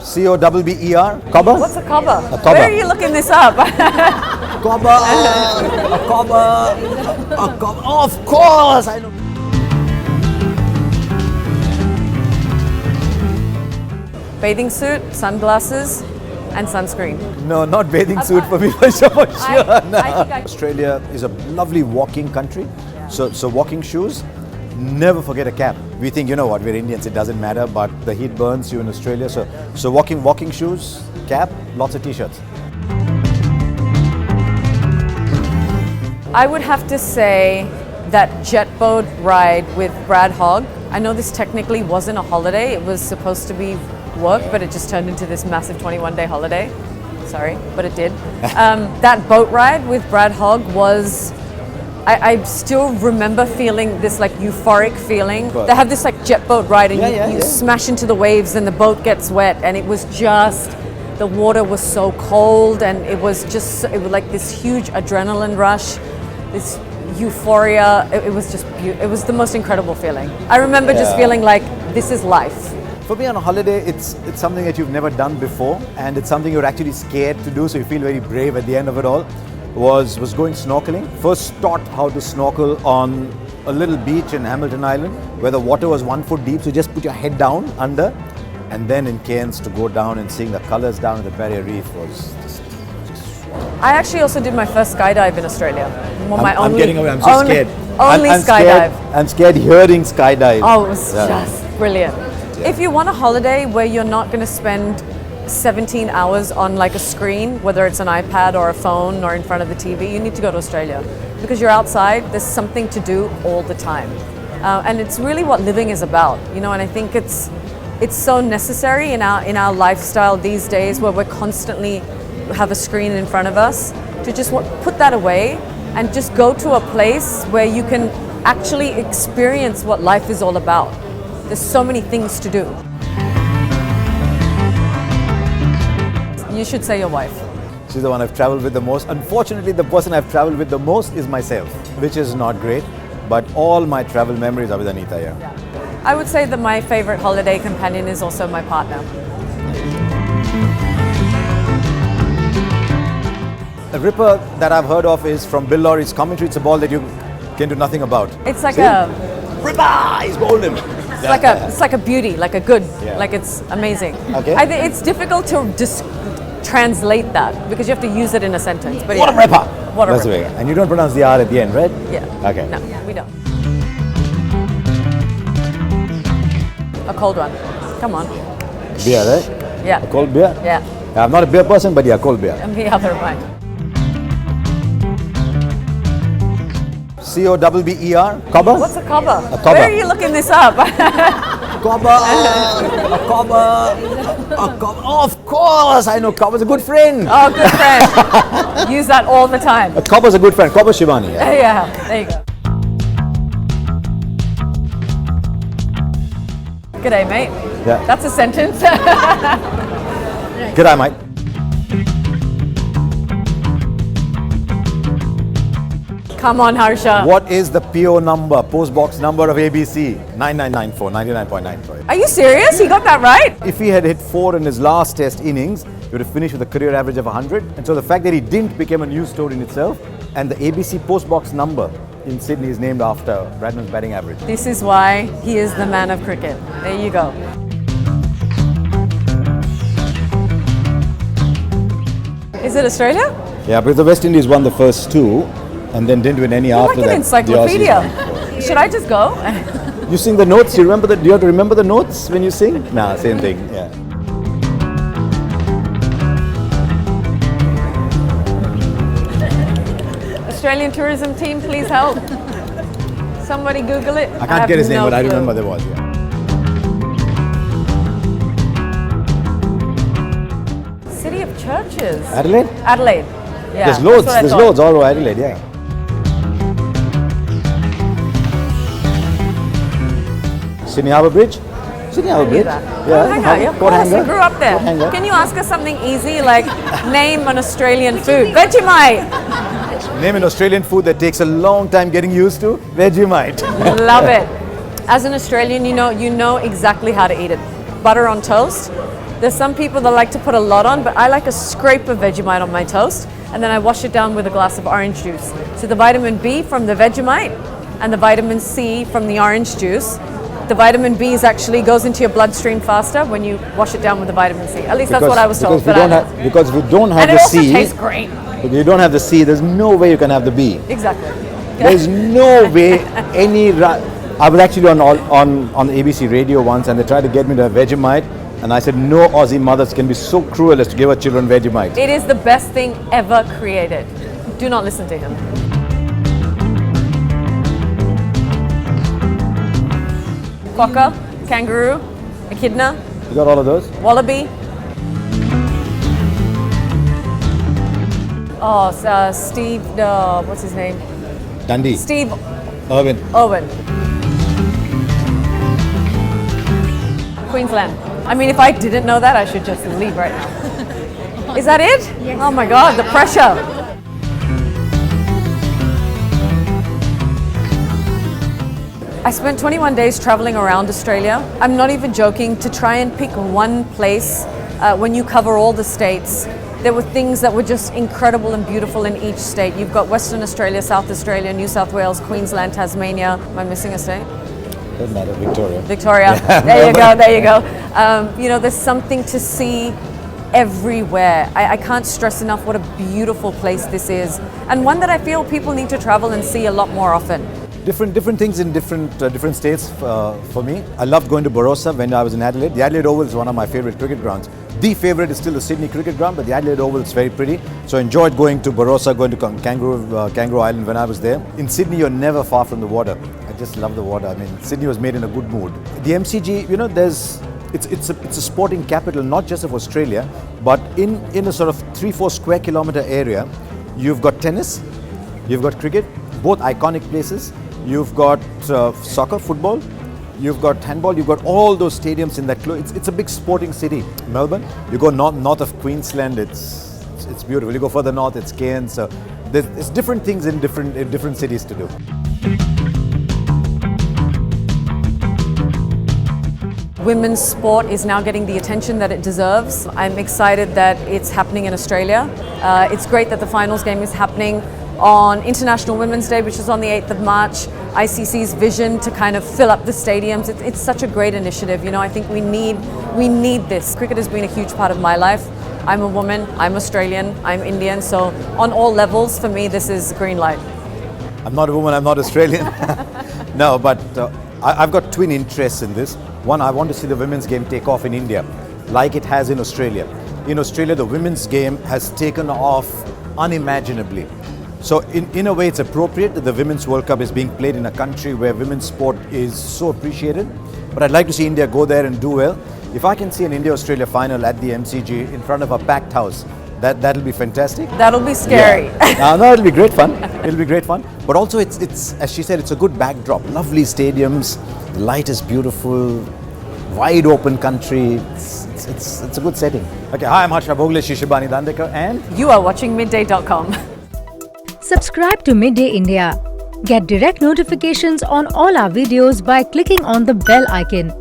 C-O-B-B-E-R? Cobber? What's a cobber? A cobber. Where are you looking this up? Cobber! A cobber! A cobber! Oh, of course! I know. Bathing suit, sunglasses, and sunscreen. No, not bathing suit for me for sure. No. I think I- Australia is a lovely walking country. So walking shoes, never forget a cap. We think, you know what, we're Indians, it doesn't matter, but the heat burns you in Australia. So walking shoes, cap, lots of t-shirts. I would have to say that jet boat ride with Brad Hogg. I know this technically wasn't a holiday, it was supposed to be work, but it just turned into this massive 21-day holiday. Sorry, but it did. That boat ride with Brad Hogg was, I still remember feeling this like euphoric feeling. Right. They have this like jet boat ride and you smash into the waves and the boat gets wet, and it was just, the water was so cold, and it was like this huge adrenaline rush, this euphoria. It was just it was the most incredible feeling. I remember just feeling like this is life. For me on a holiday, it's something that you've never done before, and it's something you're actually scared to do, so you feel very brave at the end of it all. Was going snorkeling. First taught how to snorkel on a little beach in Hamilton Island where the water was 1 foot deep, so just put your head down under, and then in Cairns to go down and seeing the colours down at the Barrier Reef was just I actually also did my first skydive in Australia. I'm getting away, I'm so scared. Only I'm skydive. I'm scared hearing skydive. Oh, it was just brilliant. If you want a holiday where you're not going to spend 17 hours on like a screen, whether it's an iPad or a phone or in front of the TV, you need to go to Australia because you're outside. There's something to do all the time, and it's really what living is about, you know. And I think it's so necessary in our lifestyle these days, where we're constantly have a screen in front of us, to just put that away and just go to a place where you can actually experience what life is all about. There's so many things to do. You should say your wife. She's the one I've traveled with the most. Unfortunately, the person I've traveled with the most is myself, which is not great. But all my travel memories are with Anita, yeah. I would say that my favorite holiday companion is also my partner. The ripper that I've heard of is from Bill Lawry's commentary. It's a ball that you can do nothing about. It's like Ripper! He's bowled him. It's like a beauty, like a good, Yeah. like it's amazing. Okay. I think it's difficult to just translate that because you have to use it in a sentence. But What a ripper! What a That's ripper. the way. And you don't pronounce the R at the end, right? Yeah. Okay. No, we don't. A cold one. Come on. Beer, right? Yeah. A cold beer? Yeah. I'm not a beer person, but yeah, cold beer. And the other one. C-O-B-B-E-R? Cobber? What's a cobber? A cobber. Where are you looking this up? Cobber! A cobber! A cobber! Oh, of course! I know Cobber's a good friend. Oh, good friend. Use that all the time. A Cobber's a good friend. Cobber Shibani. Yeah. Yeah, there you go. G'day, mate. Yeah. That's a sentence. G'day, mate. Come on, Harsha. What is the PO number, post box number of ABC? 9994, 99.94. Are you serious? He got that right? If he had hit 4 in his last test innings, he would have finished with a career average of 100. And so the fact that he didn't became a news story in itself. And the ABC post box number in Sydney is named after Bradman's batting average. This is why he is the man of cricket. There you go. Is it Australia? Yeah, because the West Indies won the first 2 and then didn't win any You're after like an that. encyclopedia. The Aussies Should I just go? won. You sing the notes? You remember do you have to remember the notes when you sing? Nah, same thing. Yeah. Australian tourism team, please help. Somebody Google it. I can't get his name, no but I clue. remember there was. Yeah. City of churches. Adelaide? Adelaide. Yeah. There's loads. that's what I There's thought. loads all over Adelaide. Yeah. Sydney Harbour Bridge? Sydney Harbour Bridge? Coat hanger, yeah, of Coat course, you hanger. grew up there. Coat hanger. Can you ask us something easy, like name an Australian food? Vegemite. Name an Australian food that takes a long time getting used to. Vegemite. Love it. As an Australian, you know exactly how to eat it. Butter on toast. There's some people that like to put a lot on, but I like a scrape of Vegemite on my toast, and then I wash it down with a glass of orange juice. So the vitamin B from the Vegemite and the vitamin C from the orange juice. The vitamin B actually goes into your bloodstream faster when you wash it down with the vitamin C. At least that's what I was told. Because we don't have and the it also C. tastes great. If you don't have the C, there's no way you can have the B. Exactly. There's no way I was actually on ABC radio once, and they tried to get me to have Vegemite, and I said no Aussie mothers can be so cruel as to give her children Vegemite. It is the best thing ever created. Do not listen to him. Quokka, kangaroo, echidna. You got all of those? Wallaby. Oh, Steve, what's his name? Dundee. Steve Irwin. Queensland. I mean, if I didn't know that, I should just leave right now. Is that it? Yes. Oh my God, the pressure. I spent 21 days traveling around Australia. I'm not even joking, to try and pick one place when you cover all the states. There were things that were just incredible and beautiful in each state. You've got Western Australia, South Australia, New South Wales, Queensland, Tasmania. Am I missing a state? Doesn't matter, Victoria. Victoria. There you go. You know, there's something to see everywhere. I can't stress enough what a beautiful place this is, and one that I feel people need to travel and see a lot more often. Different things in different states for me. I loved going to Barossa when I was in Adelaide. The Adelaide Oval is one of my favorite cricket grounds. The favorite is still the Sydney cricket ground, but the Adelaide Oval is very pretty. So I enjoyed going to Barossa, going to Kangaroo Island when I was there. In Sydney, you're never far from the water. I just love the water. I mean, Sydney was made in a good mood. The MCG, you know, it's a sporting capital, not just of Australia, but in a sort of 3-4 square kilometer area, you've got tennis, you've got cricket, both iconic places. You've got soccer, football, you've got handball, you've got all those stadiums in that. It's a big sporting city. Melbourne, you go north of Queensland, it's beautiful. You go further north, it's Cairns. So there's different things in different cities to do. Women's sport is now getting the attention that it deserves. I'm excited that it's happening in Australia. It's great that the finals game is happening on International Women's Day, which is on the 8th of March. ICC's vision to kind of fill up the stadiums. It's such a great initiative. You know, I think we need this. Cricket has been a huge part of my life. I'm a woman, I'm Australian, I'm Indian, so on all levels, for me, this is green light. I'm not a woman, I'm not Australian. No, but I've got twin interests in this. One, I want to see the women's game take off in India, like it has in Australia. In Australia, the women's game has taken off unimaginably. So in a way, it's appropriate that the Women's World Cup is being played in a country where women's sport is so appreciated. But I'd like to see India go there and do well. If I can see an India-Australia final at the MCG in front of a packed house, that'll be fantastic. That'll be scary. Yeah. No, it'll be great fun. It'll be great fun. But also, it's as she said, it's a good backdrop. Lovely stadiums, the light is beautiful, wide open country. It's a good setting. Okay, hi, I'm Harsha, Bhogle, Shibani Dandekar, and You are watching midday.com. Subscribe to Midday India. Get direct notifications on all our videos by clicking on the bell icon.